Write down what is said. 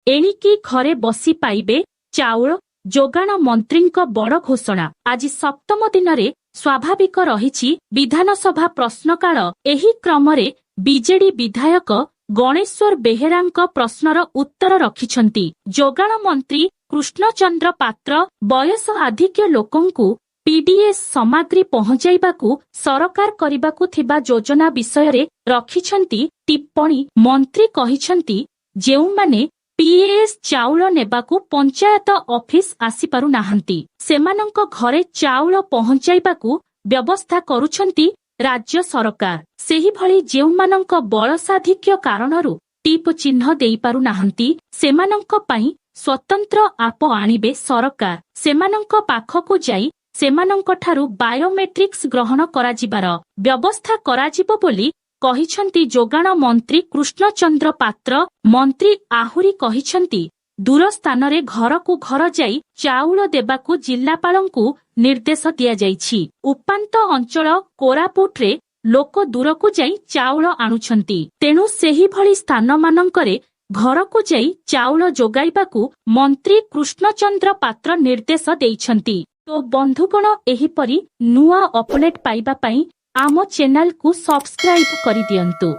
एणिकी घरे बसी पाइबे चाउल जोगाण मंत्रींक बड़ घोषणा। आज सप्तम दिन रे स्वाभाविक रहिछि विधानसभा प्रश्नकाल। एही क्रमरे बीजेडी विधायक गणेश्वर बेहेरांक प्रश्नर उत्तर रखिछंती। जोगाण मंत्री कृष्णचंद्र पात्र बयस आधिक्य लोकंकु पीडीएस सामग्री पहुंचाइबाकू सरकार करिबाकू थिबा योजना विषय रे रखिछंती टिप्पणी। मंत्री कहिछंती जेउमाने पीएस चाउल नेबाकू पंचायत ऑफिस आसी पारु नाहंती सेमानंक घरे चाउल पहुंचाइबाकू व्यवस्था करुछंती राज्य सरकार। सेही भली जेउमानंक बळसाधिक्य कारणरू टीप चिन्ह देई पारु नाहंती सेमानंक पई स्वतंत्र आप आनिबे सरकार। सेमानंक पाखकू जाई सेमानंक ठारू बायोमेट्रिक्स ग्रहण कराजिबार व्यवस्था कराजिबो बोली कहिछंती जोगाण मंत्री कृष्णचंद्र पात्र। मंत्री आहुरी कहिछंती दूर स्थान रे घर को घर जाई चाउल देबाकू जिल्लापालंकू निर्देश दिया जाइछि। उपांत अंचल कोरापुट रे लोक दूर को जाई चाउल आणुछंती तेणु सेही भली स्थान मानंकरे घर को जाई चाउल जोगाइबाकू मंत्री कृष्णचंद्र पात्र निर्देश देइछंती। तो बंधुगण एहिपरि नुआ अपडेट पाइबा पई आम चैनल को सब्सक्राइब करि दियंतु।